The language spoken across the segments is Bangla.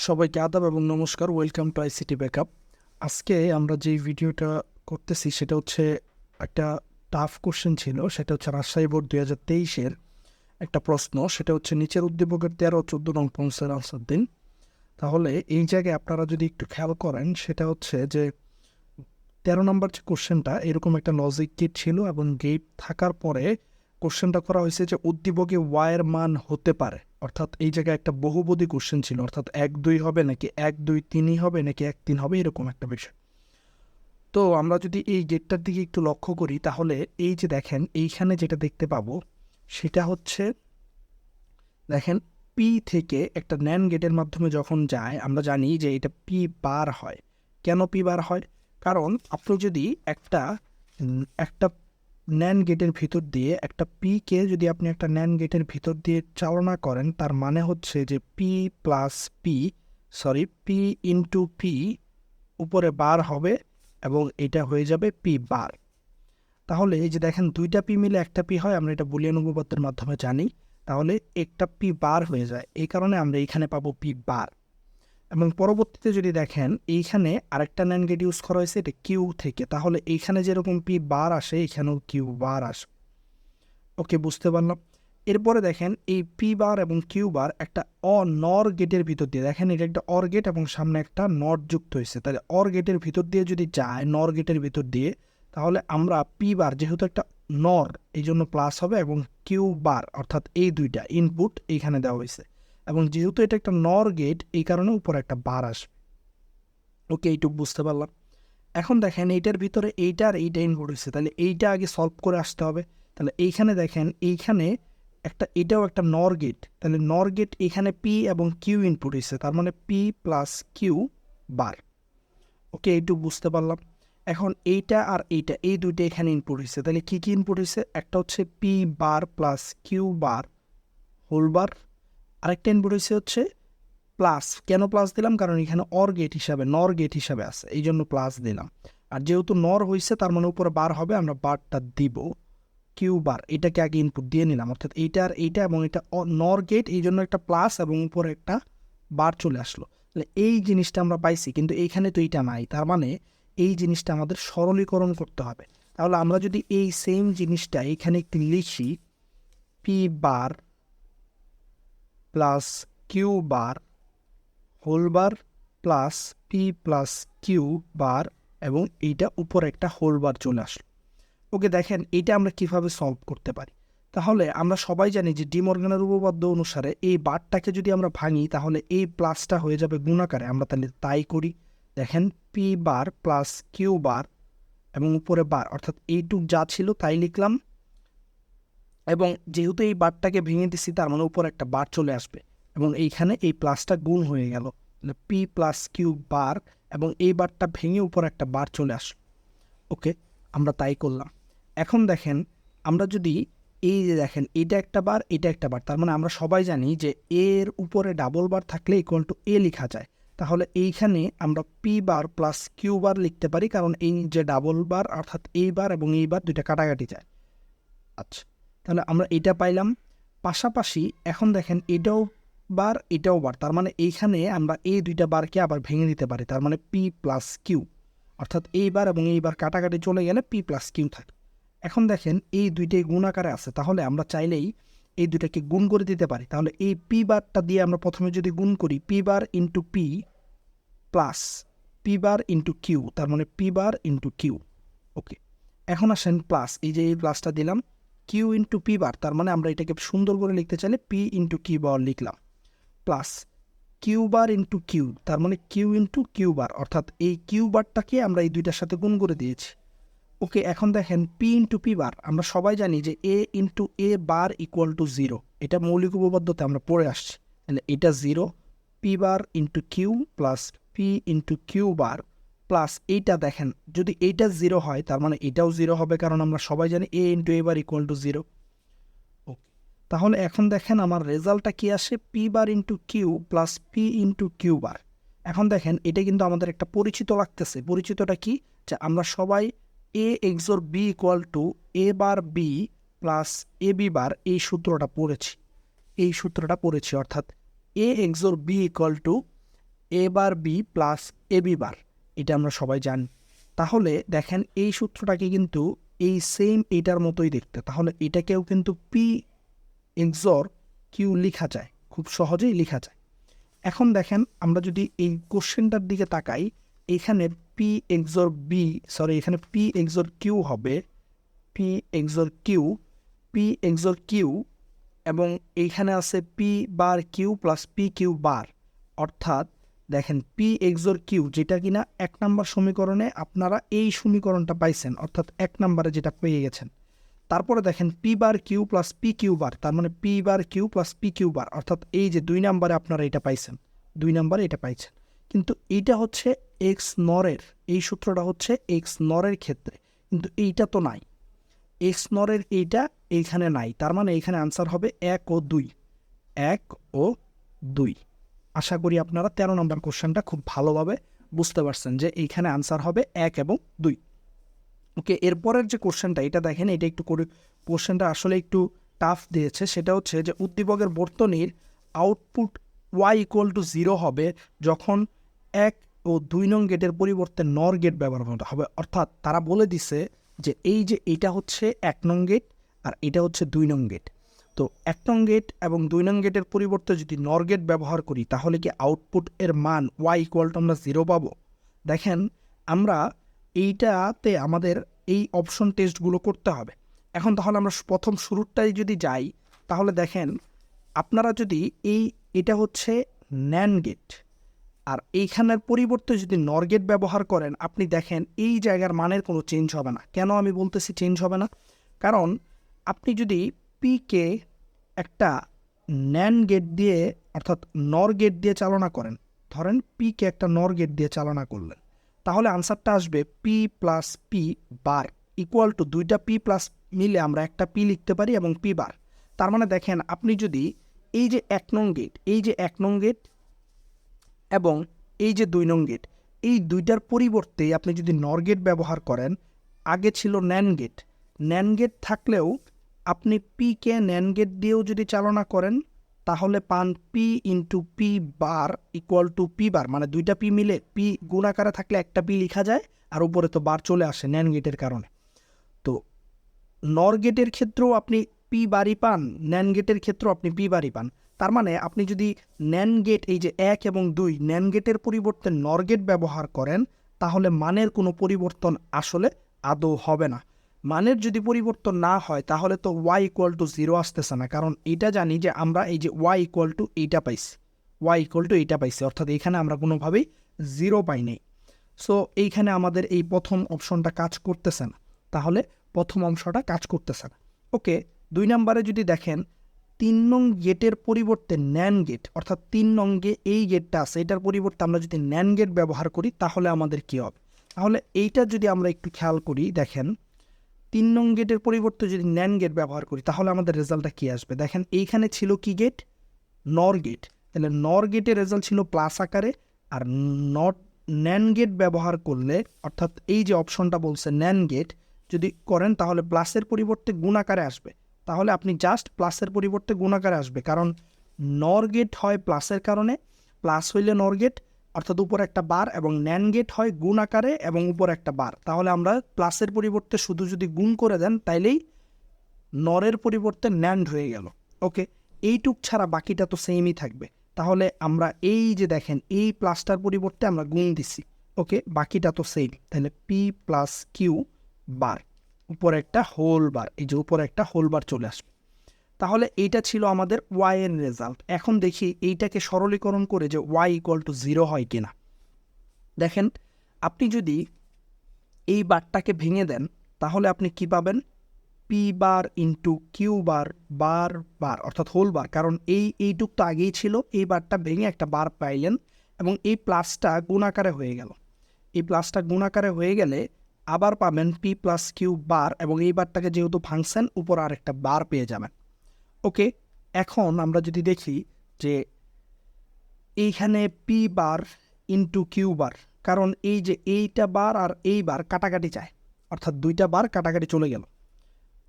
সবাইকে আদাব এবং নমস্কার। Welcome to ICT backup. আজকে আমরা যেই ভিডিওটা করতেছি সেটা হচ্ছে একটা টাফ কোশ্চেন ছিল। সেটা হচ্ছে রাজশাহী বোর্ড 2023-এর একটা প্রশ্ন। সেটা হচ্ছে নিচের উদ্দীপকের 13 ও 14 নং প্রশ্নের আনসার দিন। তাহলে এই জায়গায় আপনারা যদি একটু খেয়াল করেন, সেটা হচ্ছে যে 13 নম্বর যে কোশ্চেনটা, এরকম একটা লজিক গেট ছিল এবং গেট থাকার পরে কোশ্চেনটা করা হয়েছে যে উদ্দীপকে ওয়াইয়ের মান হতে পারে। অর্থাৎ এই জায়গায় একটা বহুপদী কোশ্চেন ছিল, অর্থাৎ 1 2 হবে নাকি 1 2 3 হবে নাকি 1 3 হবে, এরকম একটা বিষয়। তো আমরা যদি এই গেটটার দিকে একটু লক্ষ্য করি, তাহলে এই যে দেখেন এইখানে যেটা দেখতে পাবো সেটা হচ্ছে, দেখেন পি থেকে একটা ন্যান গেটের মাধ্যমে যখন যায় আমরা জানি যে এটা পি বার হয়। কেন পি বার হয়? কারণ আপনি যদি একটা ন্যান গেটের ভিতর দিয়ে একটা পিকে যদি আপনি একটা ন্যান গেটের ভিতর দিয়ে চালনা করেন, তার মানে হচ্ছে যে P plus P, P into P উপরে বার হবে এবং এটা হয়ে যাবে পি বার। তাহলে এই যে দেখেন দুইটা পি মিলে একটা পি হয়, আমরা এটা বুলিয়ান উপপাদ্যের মাধ্যমে জানি। তাহলে একটা পি বার হয়ে যায়, এই কারণে আমরা এইখানে পাবো পি বার। এবং পরবর্তীতে যদি দেখেন এইখানে আরেকটা ন্যান গেট ইউজ করা হয়েছে এটা কিউ থেকে, তাহলে এইখানে যেরকম পি বার আসে এখানেও কিউ বার আসে। ওকে, বুঝতে পারলাম। এরপরে দেখেন এই পি বার এবং কিউ বার একটা নর গেটের ভিতর দিয়ে, দেখেন এটা একটা অর গেট এবং সামনে একটা নট যুক্ত হয়েছে, তাহলে অর গেটের ভিতর দিয়ে যদি যায় নর গেটের ভিতর দিয়ে, তাহলে আমরা পি বার যেহেতু একটা নর এই জন্য প্লাস হবে এবং কিউ বার অর্থাৎ এই দুইটা ইনপুট এইখানে দেওয়া হয়েছে এবং যেহেতু এটা একটা নর গেট এই কারণে উপরে একটা বার আসবে। ওকে, এইটুকু বুঝতে পারলাম। এখন দেখেন এইটার ভিতরে এইটা আর এইটা ইনপুট হয়েছে, তাহলে এইটা আগে সলভ করে আসতে হবে। তাহলে এইখানে দেখেন এইখানে এটাও একটা নর গেট, তাহলে নর গেট এখানে পি এবং কিউ ইনপুট হয়েছে, তার মানে পি প্লাস কিউ বার। ওকে, এইটুকু বুঝতে পারলাম। এখন এইটা আর এইটা এই দুইটা এখানে ইনপুট হয়েছে, তাহলে কী কী ইনপুট হয়েছে? একটা হচ্ছে P bar plus Q bar whole bar, আরেকটা ইনপুট হচ্ছে প্লাস। কেন প্লাস দিলাম? কারণ এখানে অর গেট হিসাবে নর গেট হিসাবে আছে, এই জন্য প্লাস দিলাম। আর যেহেতু নর হয়েছে তার মানে উপরে বার হবে, আমরা বারটা দিব কিউ বার, এটাকে আগে ইনপুট দিয়ে নিলাম, অর্থাৎ এইটা আর এইটা এবং এটা নর গেট এই জন্য একটা প্লাস এবং উপরে একটা বার চলে আসলো। তাহলে এই জিনিসটা আমরা পাইছি, কিন্তু এইখানে তো এইটা নাই, তার মানে এই জিনিসটা আমাদের সরলীকরণ করতে হবে। তাহলে আমরা যদি এই সেম জিনিসটা এখানে একটু লিখি, P bar plus Q bar whole bar plus P plus Q bar এবং এইটা উপরে একটা হোল বার চলে আসলো। ওকে, দেখেন এইটা আমরা কিভাবে সলভ করতে পারি। তাহলে আমরা সবাই জানি যে ডি মর্গানের উপপাদ্য অনুসারে এই বারটাকে যদি আমরা ভাঙি তাহলে এই প্লাসটা হয়ে যাবে গুণাকারে, আমরা তাহলে তাই করি। দেখেন P bar plus Q bar এবং উপরে বার, অর্থাৎ এইটুক যা ছিল তাই লিখলাম এবং যেহেতু এই বারটাকে ভেঙে দিচ্ছি তার মানে উপর একটা বার চলে আসবে এবং এইখানে এই প্লাসটা গুণ হয়ে গেল, পি প্লাস কিউ বার এবং এই বারটা ভেঙে উপর একটা বার চলে আসলো। ওকে, আমরা তাই করলাম। এখন দেখেন আমরা যদি এই যে দেখেন এটা একটা বার এটা একটা বার, তার মানে আমরা সবাই জানি যে এর উপরে ডাবল বার থাকলে ইকুয়াল টু এ লেখা যায়। তাহলে এইখানে আমরা P bar plus Q bar লিখতে পারি, কারণ এই যে ডাবল বার অর্থাৎ এই বার এবং এই বার দুইটা কাটাকাটি যায়। আচ্ছা, তাহলে আমরা এটা পাইলাম। পাশাপাশি এখন দেখেন এটাও বার এটাও বার, তার মানে এইখানে আমরা এই দুইটা বারকে আবার ভেঙে দিতে পারি, তার মানে পি প্লাস কিউ, অর্থাৎ এই বার এবং এই বার কাটাকাটি চলে গেলে পি প্লাস কিউ থাকে। এখন দেখেন এই দুইটাই গুণ আকারে আছে, তাহলে আমরা চাইলেই এই দুইটাকে গুণ করে দিতে পারি। তাহলে এই পি বারটা দিয়ে আমরা প্রথমে যদি গুণ করি, P bar into P plus P bar into Q, তার মানে P bar into Q. Okay, এখন আসেন প্লাস, এই যে এই প্লাসটা দিলাম কিউ ইন্টু পি বার, তার মানে আমরা এটাকে সুন্দর করে লিখতে চাইলে পি ইন্টু কিউ বার লিখলাম, plus Q bar into Q, তার মানে কিউ ইন্টু কিউ বার, অর্থাৎ এই কিউ বারটাকে আমরা এই দুইটার সাথে গুণ করে দিয়েছি। ওকে, এখন দেখেন পি ইন্টু পি বার, আমরা সবাই জানি যে A into A bar equal to zero, এটা মৌলিক উপপাদ্যতে আমরা পড়ে আসছি। তাহলে এটা zero, P bar into Q plus P into Q bar plus এইটা দেখেন যদি এইটা জিরো হয় তার মানে এটাও জিরো হবে, কারণ আমরা সবাই জানি A into A bar equal to zero. Okay, তাহলে এখন দেখেন আমার রেজাল্টটা কি আসে, P bar into Q plus P into Q bar. এখন দেখেন এটা কিন্তু আমাদের একটা পরিচিত লাগতেছে, পরিচিতটা কি, যে আমরা সবাই A xor B equal to A bar B plus A B bar এই সূত্রটা পড়েছি, অর্থাৎ A xor B equal to A bar B plus A B bar, এটা আমরা সবাই জানি। তাহলে দেখেন এই সূত্রটাকে কিন্তু এই সেম এটার মতোই দেখতে, তাহলে এটাকেও কিন্তু পি এক্সর কিউ লেখা যায়, খুব সহজেই লেখা যায়। এখন দেখেন আমরা যদি এই কোশ্চেনটার দিকে তাকাই, এখানে পি এক্সর বি, সরি এখানে পি এক্সর কিউ হবে, P XOR Q, P XOR Q, এবং এইখানে আছে P bar Q plus P Q bar, অর্থাৎ দেখেন পি এক্সর কিউ যেটা কিনা 1 নম্বর সমীকরণে আপনারা এই সমীকরণটা পাইছেন, অর্থাৎ 1 নম্বরে যেটা পেয়ে গেছেন। তারপরে দেখেন P bar Q plus P Q bar, তার মানে P bar Q plus P Q bar, অর্থাৎ এই যে 2 নম্বরে আপনারা এটা পাইছেন, 2 নম্বরে এটা পাইছেন। কিন্তু এইটা হচ্ছে এক্স নরের, এই সূত্রটা হচ্ছে এক্স নরের ক্ষেত্রে, কিন্তু এইটা তো নাই, এক্স নরের এইটা এইখানে নাই, তার মানে এইখানে আনসার হবে 1 ও 2, 1 ও 2। আশা করি আপনারা 13 নম্বর কোশ্চেনটা খুব ভালোভাবে বুঝতে পারছেন যে এইখানে আনসার হবে 1 এবং 2। ওকে, এরপরের যে কোশ্চেনটা এটা দেখেন, এটা একটু করে কোশ্চেনটা আসলে একটু টাফ দিয়েছে। সেটা হচ্ছে যে উদ্দীপকের বর্তনীর আউটপুট ওয়াই ইকুয়াল টু 0 হবে যখন 1 ও 2 নং গেটের পরিবর্তে নর গেট ব্যবহার করা হবে। অর্থাৎ তারা বলে দিছে যে এই যে এটা হচ্ছে 1 নং গেট আর এটা হচ্ছে 2 নং গেট, তো 1 নং গেট এবং 2 নং গেটের পরিবর্তে যদি নর গেট ব্যবহার করি তাহলে কি আউটপুট এর মান ওয়াই ইকুয়াল টু আমরা 0 পাবো। দেখেন আমরা এইটাতে আমাদের এই অপশন টেস্টগুলো করতে হবে। এখন তাহলে আমরা প্রথম শুরুটাই যদি যাই, তাহলে দেখেন আপনারা যদি এটা হচ্ছে ন্যান গেট আর এইখানের পরিবর্তে যদি নর গেট ব্যবহার করেন, আপনি দেখেন এই জায়গার মানের কোনো চেঞ্জ হবে না। কেন আমি বলতেছি চেঞ্জ হবে না? কারণ আপনি যদি পিকে একটা ন্যান গেট দিয়ে অর্থাৎ নর গেট দিয়ে চালনা করেন, ধরেন পিকে একটা নর গেট দিয়ে চালনা করলেন, তাহলে আনসারটা আসবে P plus P bar equal two 2টা পি প্লাস মিলে আমরা একটা পি লিখতে পারি এবং পি বার। তার মানে দেখেন আপনি যদি এই যে 1 নং গেট, এই যে 1 নং গেট এবং এই যে 2 নং গেট, এই দুইটার পরিবর্তে আপনি যদি নর গেট ব্যবহার করেন, আগে ছিল ন্যান গেট, ন্যান গেট থাকলেও আপনি পিকে ন্যান গেট দিয়েও যদি চালনা করেন তাহলে পান P into P bar equal two P বার, মানে 2টা পি মিলে পি গুণাকারে থাকলে একটা পি লেখা যায় আর উপরে তো বার চলে আসে ন্যান গেটের কারণে। তো নর গেটের ক্ষেত্রেও আপনি পি বারই পান, ন্যান গেটের ক্ষেত্রেও আপনি পি বারই পান। তার মানে আপনি যদি ন্যান গেট এই যে 1 এবং 2 ন্যান গেটের পরিবর্তে নর গেট ব্যবহার করেন তাহলে মানের কোনো পরিবর্তন আসলে আদৌ হবে না। মানের যদি পরিবর্তন না হয় তাহলে তো ওয়াই ইকুয়াল টু 0 আসতেছে না, কারণ এটা জানি যে আমরা এই যে ওয়াই ইকুয়াল টু এইটা পাইছি, ওয়াই ইকুয়াল টু এইটা পাইছি, অর্থাৎ এইখানে আমরা কোনোভাবেই 0 পাই নাই। সো এইখানে আমাদের এই প্রথম অপশনটা কাজ করতেছে না, তাহলে প্রথম অংশটা কাজ করতেছে না। ওকে, 2 নম্বরে যদি দেখেন 3 নং গেটের পরিবর্তে ন্যান গেট, অর্থাৎ 3 নং এই গেটটা আছে এটার পরিবর্তে আমরা যদি ন্যান গেট ব্যবহার করি তাহলে আমাদের কী হবে। তাহলে এইটা যদি আমরা একটু খেয়াল করি, দেখেন 3 নং গেটের পরিবর্তে যদি ন্যান গেট ব্যবহার করি তাহলে আমাদের রেজাল্টটা কী আসবে। দেখেন এইখানে ছিল কি গেট, নর গেট, তাহলে নর গেটের রেজাল্ট ছিল প্লাস আকারে, আর নট ন্যান গেট ব্যবহার করলে অর্থাৎ এই যে অপশনটা বলছে ন্যান গেট যদি করেন তাহলে প্লাসের পরিবর্তে গুণ আকারে আসবে। তাহলে আপনি জাস্ট প্লাসের পরিবর্তে গুণ আকারে আসবে, কারণ নর গেট হয় প্লাসের কারণে, প্লাস হইলে নর গেট অর্থাৎ উপর একটা বার, এবং ন্যান গেট হয় গুণ আকারে এবং উপর একটা বার। তাহলে আমরা প্লাসের পরিবর্তে শুধু যদি গুণ করে দেন তাইলেই নরের পরিবর্তে ন্যান্ড হয়ে গেল। ওকে, এইটুক ছাড়া বাকিটা তো সেমই থাকবে। তাহলে আমরা এই যে দেখেন এই প্লাসটার পরিবর্তে আমরা গুণ দিছি, ওকে বাকিটা তো সেম, তাহলে পি প্লাস কিউ বার উপরে একটা হোল বার, এই যে উপরে একটা হোল বার চলে আসবে। তাহলে এইটা ছিল আমাদের ওয়াই এর রেজাল্ট। এখন দেখি এইটাকে সরলীকরণ করে যে ওয়াই ইকুয়াল টু 0 হয় কিনা। দেখেন আপনি যদি এই বারটাকে ভেঙে দেন তাহলে আপনি কি পাবেন, P bar into Q bar bar bar অর্থাৎ হোল বার, কারণ এইটুক তো আগেই ছিল, এই বারটা ভেঙে একটা বার পাইলেন এবং এই প্লাসটা গুণাকারে হয়ে গেল। এই প্লাসটা গুণাকারে হয়ে গেলে আবার পাবেন পি প্লাস কিউ বার, এবং এই বারটাকে যেহেতু ভাঙছেন উপর আর একটা বার পেয়ে যাবেন। ওকে, এখন আমরা যদি দেখি যে এইখানে P bar into Q bar, কারণ এই যে এইটা বার আর এই বার কাটাকাটি চায়, অর্থাৎ 2টা বার কাটাকাটি চলে গেল।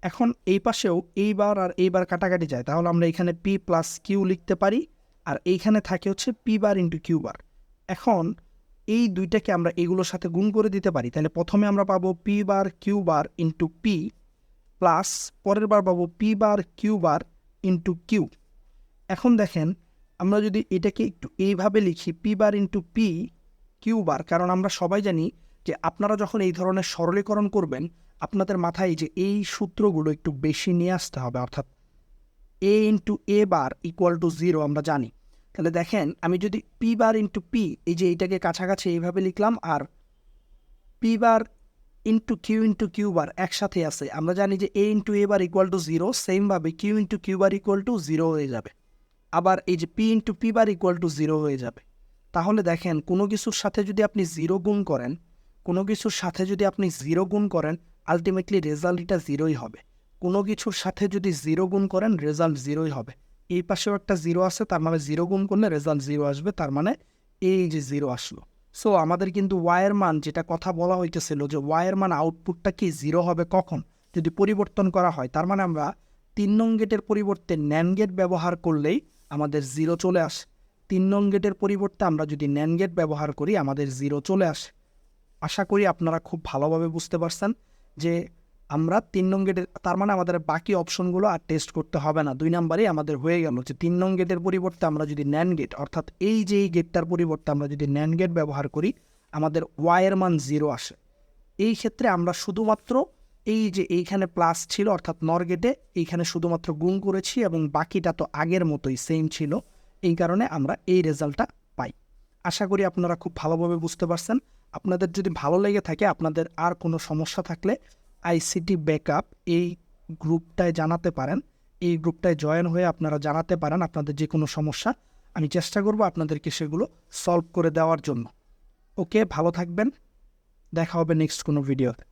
এখন এই পাশেও এই বার আর এই বার কাটাকাটি যায়, তাহলে আমরা এখানে পি প্লাস কিউ লিখতে পারি, আর এইখানে থাকে হচ্ছে P bar into Q bar. এখন এই দুইটাকে আমরা এগুলোর সাথে গুণ করে দিতে পারি। তাহলে প্রথমে আমরা পাবো P bar Q bar into P plus পরের বার পাবো P bar Q bar into Q. এখন দেখেন আমরা যদি এটাকে একটু এইভাবে লিখি P bar into P Q bar, কারণ আমরা সবাই জানি যে আপনারা যখন এই ধরনের সরলীকরণ করবেন আপনাদের মাথায় যে এই সূত্রগুলো একটু বেশি নিয়ে আসতে হবে, অর্থাৎ A into A bar equal to 0 আমরা জানি। তাহলে দেখেন আমি যদি পি বার ইন্টু পি, এই যে এইটাকে কাছাকাছি এইভাবে লিখলাম, আর P bar into Q bar একসাথে আছে, আমরা জানি যে A into A bar equal to 0, সেমভাবে Q into Q bar equal to 0 হয়ে যাবে। আবার এই যে P into P bar equal to 0 হয়ে যাবে। তাহলে দেখেন কোনো কিছুর সাথে যদি আপনি 0 গুণ করেন, কোনো কিছুর সাথে যদি আপনি 0 গুণ করেন আলটিমেটলি রেজাল্টটা 0ই হবে। কোনো কিছুর সাথে যদি 0 গুণ করেন রেজাল্ট 0ই হবে। এই পাশেও একটা 0 আছে, তার মানে 0 গুণ করলে রেজাল্ট 0 আসবে, তার মানে এই যে 0 আসলো। সো আমাদের কিন্তু ওয়াইয়ের মান, যেটা কথা বলা হইতেছিল যে ওয়াইয়ের মান আউটপুটটা কি 0 হবে কখন, যদি পরিবর্তন করা হয়। তার মানে আমরা 3 নং গেটের পরিবর্তে NAND গেট ব্যবহার করলেই আমাদের 0 চলে আসে। 3 নং গেটের পরিবর্তে আমরা যদি NAND গেট ব্যবহার করি আমাদের 0 চলে আসে। আশা করি আপনারা খুব ভালোভাবে বুঝতে পারছেন যে আমরা 3 নং গেটের, তার মানে আমাদের বাকি অপশনগুলো আর টেস্ট করতে হবে না। 2 নাম্বারই আমাদের হয়ে গেল যে 3 নং গেটের পরিবর্তে আমরা যদি NAND গেট, অর্থাৎ এই যে এই গেটটার পরিবর্তে আমরা যদি NAND গেট ব্যবহার করি আমাদের ওয়াইয়ের মান 0 আসে। এই ক্ষেত্রে আমরা শুধুমাত্র এই যে এইখানে প্লাস ছিল অর্থাৎ নর গেটে এইখানে শুধুমাত্র গুণ করেছি এবং বাকিটা তো আগের মতোই সেম ছিল, এই কারণে আমরা এই রেজাল্টটা পাই। আশা করি আপনারা খুব ভালোভাবে বুঝতে পারছেন। আপনাদের যদি ভালো লেগে থাকে, আপনাদের আর কোনো সমস্যা থাকলে আইসিটি ব্যাকআপ এই গ্রুপটায় জানাতে পারেন। এই গ্রুপটায় জয়েন হয়ে আপনারা জানাতে পারেন আপনাদের যে কোনো সমস্যা। আমি চেষ্টা করব আপনাদেরকে সেগুলো সলভ করে দেওয়ার জন্য। ওকে, ভালো থাকবেন, দেখা হবে নেক্সট কোনো ভিডিওতে।